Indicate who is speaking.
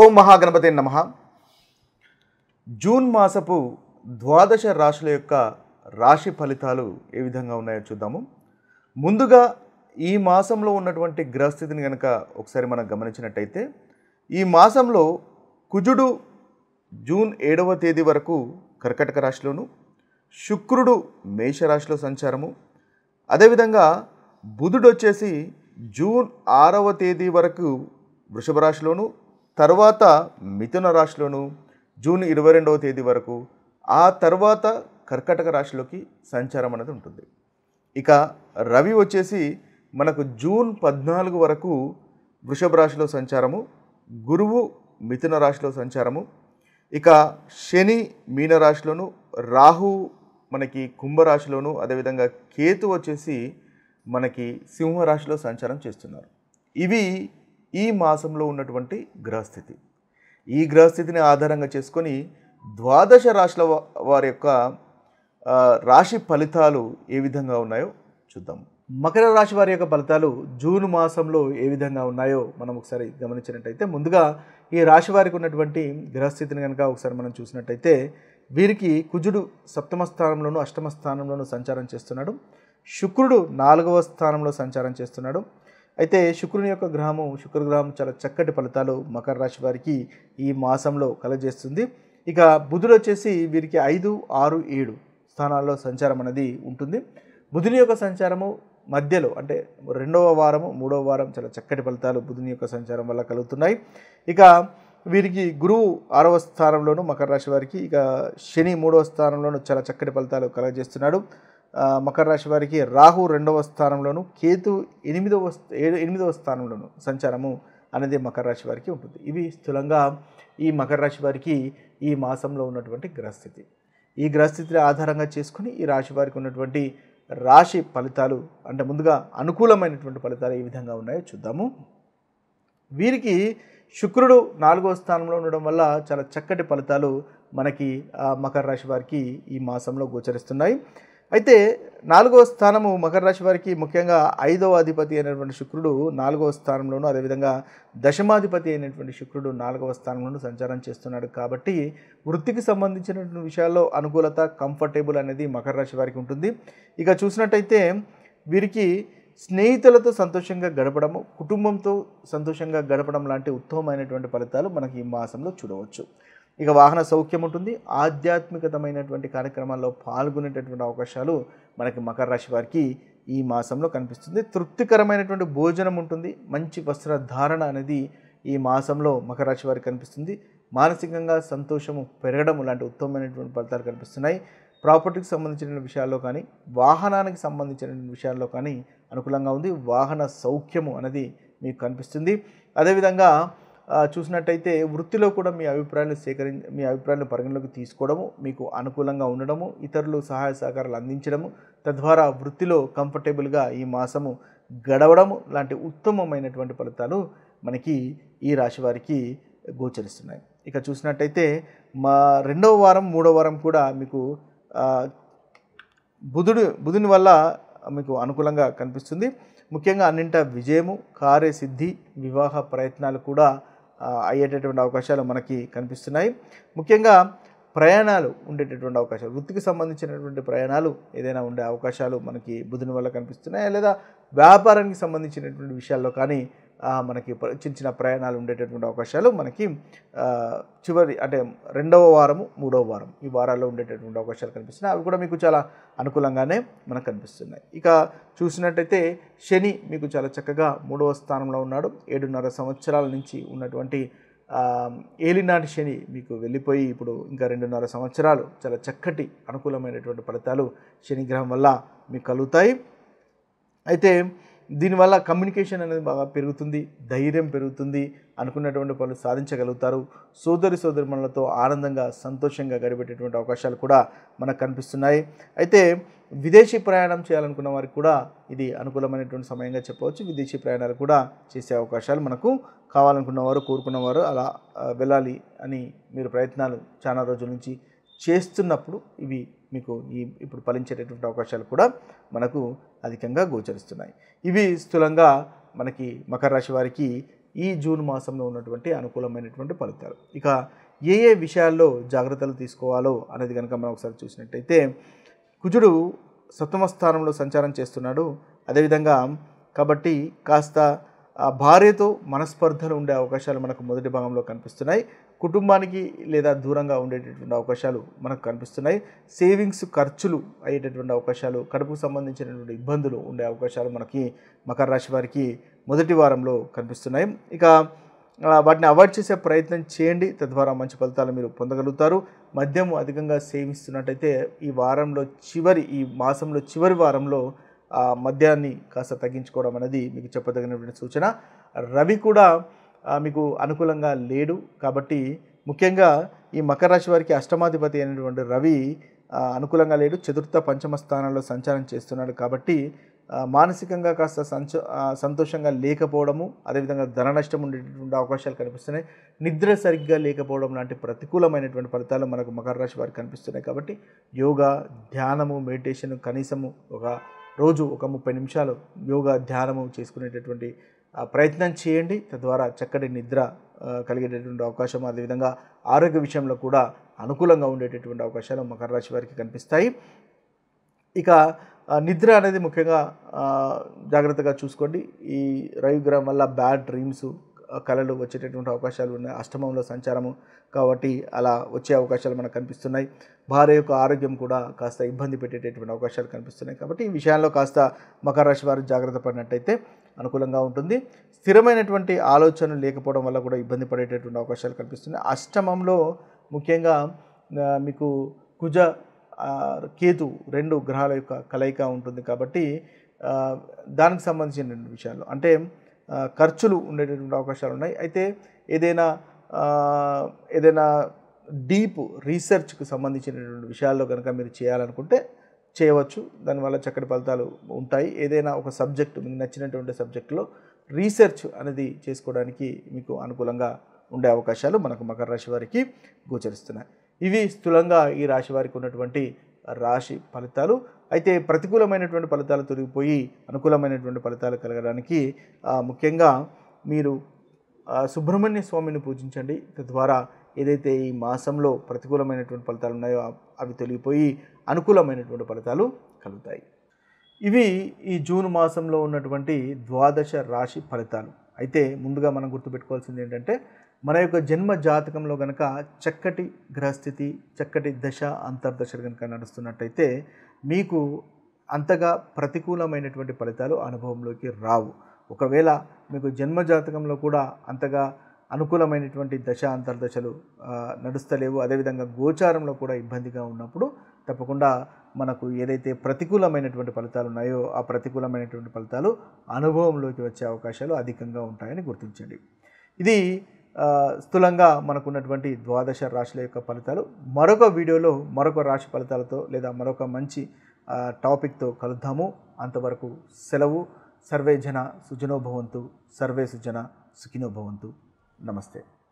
Speaker 1: ఓం మహాగణపతే నమః. జూన్ మాసపు ద్వాదశ రాశుల యొక్క రాశి ఫలితాలు ఏ విధంగా ఉన్నాయో చూద్దాము. ముందుగా ఈ మాసంలో ఉన్నటువంటి గ్రహస్థితిని కనుక ఒకసారి మనం గమనించినట్టయితే, ఈ మాసంలో కుజుడు జూన్ 7వ తేదీ వరకు కర్కటక రాశిలోను, శుక్రుడు మేషరాశిలో సంచారము, అదేవిధంగా బుధుడు వచ్చేసి జూన్ 6వ తేదీ వరకు వృషభ రాశిలోను, తర్వాత మిథున రాశిలోను జూన్ 22వ తేదీ వరకు, ఆ తర్వాత కర్కటక రాశిలోకి సంచారం అనేది ఉంటుంది. ఇక రవి వచ్చేసి మనకు జూన్ 14 వరకు వృషభ రాశిలో సంచారము, గురువు మిథున రాశిలో సంచారము, ఇక శని మీనరాశిలోను, రాహు మనకి కుంభరాశిలోను, అదేవిధంగా కేతు వచ్చేసి మనకి సింహరాశిలో సంచారం చేస్తున్నారు. ఇవి ఈ మాసంలో ఉన్నటువంటి గ్రహస్థితి. ఈ గ్రహస్థితిని ఆధారంగా చేసుకొని ద్వాదశ రాశుల వారి యొక్క రాశి ఫలితాలు ఏ విధంగా ఉన్నాయో చూద్దాం. మకర రాశి వారి యొక్క ఫలితాలు జూన్ మాసంలో ఏ విధంగా ఉన్నాయో మనం ఒకసారి గమనించినట్టయితే, ముందుగా ఈ రాశి వారికి ఉన్నటువంటి గ్రహస్థితిని కనుక ఒకసారి మనం చూసినట్టయితే, వీరికి కుజుడు సప్తమ స్థానంలోను అష్టమ స్థానంలోను సంచారం చేస్తున్నాడు. శుక్రుడు 4వ స్థానంలో సంచారం చేస్తున్నాడు. అయితే శుక్రుని యొక్క శుక్రగ్రహం చాలా చక్కటి ఫలితాలు మకర రాశి వారికి ఈ మాసంలో కలగజేస్తుంది. ఇక బుధుడు వచ్చేసి వీరికి 5, 6, 7 స్థానాల్లో సంచారం అనేది ఉంటుంది. బుధుని యొక్క సంచారము మధ్యలో అంటే 2వ వారము 3వ వారం చాలా చక్కటి ఫలితాలు బుధుని యొక్క సంచారం వల్ల కలుగుతున్నాయి. ఇక వీరికి గురువు 6వ స్థానంలోను మకర రాశి వారికి, ఇక శని 3వ స్థానంలోను చాలా చక్కటి ఫలితాలు కలగజేస్తున్నాడు. మకర రాశి వారికి రాహు 2వ స్థానంలోను, కేతు 8వ స్థానంలోను సంచారము అనేది మకర రాశి వారికి ఉంటుంది. ఇవి స్థూలంగా ఈ మకర రాశి వారికి ఈ మాసంలో ఉన్నటువంటి గ్రహస్థితి. ఈ గ్రహస్థితిని ఆధారంగా చేసుకుని ఈ రాశి వారికి ఉన్నటువంటి రాశి ఫలితాలు అంటే ముందుగా అనుకూలమైనటువంటి ఫలితాలు ఏ విధంగా ఉన్నాయో చూద్దాము. వీరికి శుక్రుడు 4వ స్థానంలో ఉండడం వల్ల చాలా చక్కటి ఫలితాలు మనకి మకర రాశి వారికి ఈ మాసంలో గోచరిస్తున్నాయి. అయితే 4వ స్థానము మకర రాశి వారికి ముఖ్యంగా 5వ అధిపతి అయినటువంటి శుక్రుడు 4వ స్థానంలోను, అదేవిధంగా దశమాధిపతి అయినటువంటి శుక్రుడు 4వ స్థానంలోను సంచారం చేస్తున్నాడు. కాబట్టి వృత్తికి సంబంధించినటువంటి విషయాల్లో అనుకూలత, కంఫర్టబుల్ అనేది మకర రాశి వారికి ఉంటుంది. ఇక చూసినట్టయితే వీరికి స్నేహితులతో సంతోషంగా గడపడము, కుటుంబంతో సంతోషంగా గడపడం లాంటి ఉత్తమమైనటువంటి ఫలితాలు మనకి ఈ మాసంలో చూడవచ్చు. ఇక వాహన సౌఖ్యం ఉంటుంది. ఆధ్యాత్మికతమైనటువంటి కార్యక్రమాల్లో పాల్గొనేటటువంటి అవకాశాలు మనకి మకర రాశి వారికి ఈ మాసంలో కనిపిస్తుంది. తృప్తికరమైనటువంటి భోజనం ఉంటుంది. మంచి వస్త్రధారణ అనేది ఈ మాసంలో మకర రాశి వారికి కనిపిస్తుంది. మానసికంగా సంతోషము పెరగడం లాంటి ఉత్తమమైనటువంటి ఫలితాలు కనిపిస్తున్నాయి. ప్రాపర్టీకి సంబంధించిన విషయాల్లో కానీ, వాహనానికి సంబంధించిన విషయాల్లో కానీ అనుకూలంగా ఉంది. వాహన సౌఖ్యము అనేది మీకు కనిపిస్తుంది. అదేవిధంగా చూసినట్టయితే వృత్తిలో కూడా మీ అభిప్రాయాలను పరిగణలోకి తీసుకోవడము, మీకు అనుకూలంగా ఉండడము, ఇతరులు సహాయ సహకారాలు అందించడము, తద్వారా వృత్తిలో కంఫర్టబుల్గా ఈ మాసము గడవడము లాంటి ఉత్తమమైనటువంటి ఫలితాలు మనకి ఈ రాశి వారికి గోచరిస్తున్నాయి. ఇక చూసినట్టయితే 2వ వారం 3వ వారం కూడా మీకు బుధుని వల్ల మీకు అనుకూలంగా కనిపిస్తుంది. ముఖ్యంగా అన్నింటా విజయము, కార్యసిద్ధి, వివాహ ప్రయత్నాలు కూడా అయ్యేటటువంటి అవకాశాలు మనకి కనిపిస్తున్నాయి. ముఖ్యంగా ప్రయాణాలు ఉండేటటువంటి అవకాశాలు, వృత్తికి సంబంధించినటువంటి ప్రయాణాలు ఏదైనా ఉండే అవకాశాలు మనకి బుధుని వల్ల కనిపిస్తున్నాయి. లేదా వ్యాపారానికి సంబంధించినటువంటి విషయాల్లో కానీ మనకి చిన్న ప్రయాణాలు ఉండేటటువంటి అవకాశాలు మనకి చివరి అంటే 2వ వారము 3వ వారం ఈ వారాల్లో ఉండేటటువంటి అవకాశాలు కనిపిస్తున్నాయి. అవి కూడా మీకు చాలా అనుకూలంగానే మనకు కనిపిస్తున్నాయి. ఇక చూసినట్టయితే శని మీకు చాలా చక్కగా 3వ స్థానంలో ఉన్నాడు. 7.5 సంవత్సరాల నుంచి ఉన్నటువంటి ఏలినాటి శని మీకు వెళ్ళిపోయి ఇప్పుడు ఇంకా 2.5 సంవత్సరాలు చాలా చక్కటి అనుకూలమైనటువంటి ఫలితాలు శని గ్రహం వల్ల మీకు కలుగుతాయి. అయితే దీనివల్ల కమ్యూనికేషన్ అనేది బాగా పెరుగుతుంది, ధైర్యం పెరుగుతుంది, అనుకున్నటువంటి పనులు సాధించగలుగుతారు. సోదరిమణులతో ఆనందంగా సంతోషంగా గడిపేటటువంటి అవకాశాలు కూడా మనకు కనిపిస్తున్నాయి. అయితే విదేశీ ప్రయాణం చేయాలనుకున్న వారికి కూడా ఇది అనుకూలమైనటువంటి సమయంగా చెప్పవచ్చు. విదేశీ ప్రయాణాలు కూడా చేసే అవకాశాలు మనకు కావాలనుకున్నవారు, కోరుకున్నవారు అలా వెళ్ళాలి అని మీరు ప్రయత్నాలు చాలా రోజుల నుంచి చేస్తున్నప్పుడు ఇవి మీకు ఇప్పుడు ఫలించేటటువంటి అవకాశాలు కూడా మనకు అధికంగా గోచరిస్తున్నాయి. ఇవి స్థూలంగా మనకి మకర రాశి వారికి ఈ జూన్ మాసంలో ఉన్నటువంటి అనుకూలమైనటువంటి ఫలితాలు. ఇక ఏ ఏ విషయాల్లో జాగ్రత్తలు తీసుకోవాలో అనేది కనుక మనం ఒకసారి చూసినట్టయితే, కుజుడు సప్తమ స్థానంలో సంచారం చేస్తున్నాడు. అదేవిధంగా కాబట్టి కాస్త భార్యతో మనస్పర్ధలు ఉండే అవకాశాలు మనకు మొదటి భాగంలో కనిపిస్తున్నాయి. కుటుంబానికి లేదా దూరంగా ఉండేటటువంటి అవకాశాలు మనకు కనిపిస్తున్నాయి. సేవింగ్స్ ఖర్చులు అయ్యేటటువంటి అవకాశాలు, కడుపుకు సంబంధించినటువంటి ఇబ్బందులు ఉండే అవకాశాలు మనకి మకర రాశి వారికి మొదటి వారంలో కనిపిస్తున్నాయి. ఇక వాటిని అవాయిడ్ చేసే ప్రయత్నం చేయండి, తద్వారా మంచి ఫలితాలు మీరు పొందగలుగుతారు. మద్యం అధికంగా సేవిస్తున్నట్టయితే ఈ మాసంలో చివరి వారంలో మద్యాన్ని కాస్త తగ్గించుకోవడం అనేది మీకు చెప్పదగినటువంటి సూచన. రవి కూడా మీకు అనుకూలంగా లేడు కాబట్టి ముఖ్యంగా ఈ మకర రాశి వారికి అష్టమాధిపతి అయినటువంటి రవి అనుకూలంగా లేడు. చతుర్థ పంచమ స్థానంలో సంచారం చేస్తున్నాడు కాబట్టి మానసికంగా కాస్త సంతోషంగా లేకపోవడము, అదేవిధంగా ధన నష్టం ఉండేటటువంటి అవకాశాలు కనిపిస్తున్నాయి. నిద్ర సరిగ్గా లేకపోవడం లాంటి ప్రతికూలమైనటువంటి ఫలితాలు మనకు మకర రాశి వారికి కనిపిస్తున్నాయి. కాబట్టి యోగా, ధ్యానము, మెడిటేషన్ కనీసము ఒక రోజు ఒక 30 నిమిషాలు యోగా, ధ్యానము చేసుకునేటటువంటి ప్రయత్నం చేయండి. తద్వారా చక్కటి నిద్ర కలిగేటటువంటి అవకాశం, అదేవిధంగా ఆరోగ్య విషయంలో కూడా అనుకూలంగా ఉండేటటువంటి అవకాశాలు మకర రాశి వారికి కనిపిస్తాయి. ఇక నిద్ర అనేది ముఖ్యంగా జాగ్రత్తగా చూసుకోండి. ఈ రవిగ్రహం వల్ల బ్యాడ్ డ్రీమ్స్, కళలు వచ్చేటటువంటి అవకాశాలు ఉన్నాయి. అష్టమంలో సంచారము కాబట్టి అలా వచ్చే అవకాశాలు మనకు కనిపిస్తున్నాయి. భార్య యొక్క ఆరోగ్యం కూడా కాస్త ఇబ్బంది పెట్టేటటువంటి అవకాశాలు కనిపిస్తున్నాయి. కాబట్టి ఈ విషయాల్లో కాస్త మకర రాశి వారు జాగ్రత్త పడినట్టయితే అనుకూలంగా ఉంటుంది. స్థిరమైనటువంటి ఆలోచనలు లేకపోవడం వల్ల కూడా ఇబ్బంది పడేటటువంటి అవకాశాలు కనిపిస్తున్నాయి. అష్టమంలో ముఖ్యంగా మీకు కుజ, కేతు 2 గ్రహాల యొక్క కలయిక ఉంటుంది కాబట్టి దానికి సంబంధించిన విషయాలు అంటే ఖర్చులు ఉండేటటువంటి అవకాశాలు ఉన్నాయి. అయితే ఏదైనా డీప్ రీసెర్చ్కి సంబంధించినటువంటి విషయాల్లో కనుక మీరు చేయాలనుకుంటే చేయవచ్చు. దానివల్ల చక్కటి ఫలితాలు ఉంటాయి. ఏదైనా ఒక సబ్జెక్టు, మీకు నచ్చినటువంటి సబ్జెక్టులో రీసెర్చ్ అనేది చేసుకోవడానికి మీకు అనుకూలంగా ఉండే అవకాశాలు మనకు మకర రాశి వారికి గోచరిస్తున్నాయి. ఇవి స్థూలంగా ఈ రాశి వారికి ఉన్నటువంటి రాశి ఫలితాలు. అయితే ప్రతికూలమైనటువంటి ఫలితాలు తొలగిపోయి అనుకూలమైనటువంటి ఫలితాలు కలగడానికి ముఖ్యంగా మీరు సుబ్రహ్మణ్య స్వామిని పూజించండి. తద్వారా ఏదైతే ఈ మాసంలో ప్రతికూలమైనటువంటి ఫలితాలు ఉన్నాయో అవి తొలగిపోయి అనుకూలమైనటువంటి ఫలితాలు కలుగుతాయి. ఇవి ఈ జూన్ మాసంలో ఉన్నటువంటి ద్వాదశ రాశి ఫలితాలు. అయితే ముందుగా మనం గుర్తుపెట్టుకోవాల్సింది ఏంటంటే, మన యొక్క జన్మ జాతకంలో కనుక చక్కటి గ్రహస్థితి, చక్కటి దశ అంతర్దశలు కనుక నడుస్తున్నట్టయితే మీకు అంతగా ప్రతికూలమైనటువంటి ఫలితాలు అనుభవంలోకి రావు. ఒకవేళ మీకు జన్మ జాతకంలో కూడా అంతగా అనుకూలమైనటువంటి దశ అంతర్దశలు నడుస్తలేవు, అదేవిధంగా గోచారంలో కూడా ఇబ్బందిగా ఉన్నప్పుడు తప్పకుండా మనకు ఏదైతే ప్రతికూలమైనటువంటి ఫలితాలు ఉన్నాయో ఆ ప్రతికూలమైనటువంటి ఫలితాలు అనుభవంలోకి వచ్చే అవకాశాలు అధికంగా ఉంటాయని గుర్తించండి. ఇది స్థూలంగా మనకున్నటువంటి ద్వాదశ రాశుల యొక్క ఫలితాలు. మరొక వీడియోలో మరొక రాశి ఫలితాలతో లేదా మరొక మంచి టాపిక్తో కలుద్దాము. అంతవరకు సెలవు. సర్వే జన సుజనో భవంతు, సర్వే సుజన సుఖినో భవంతు. నమస్తే.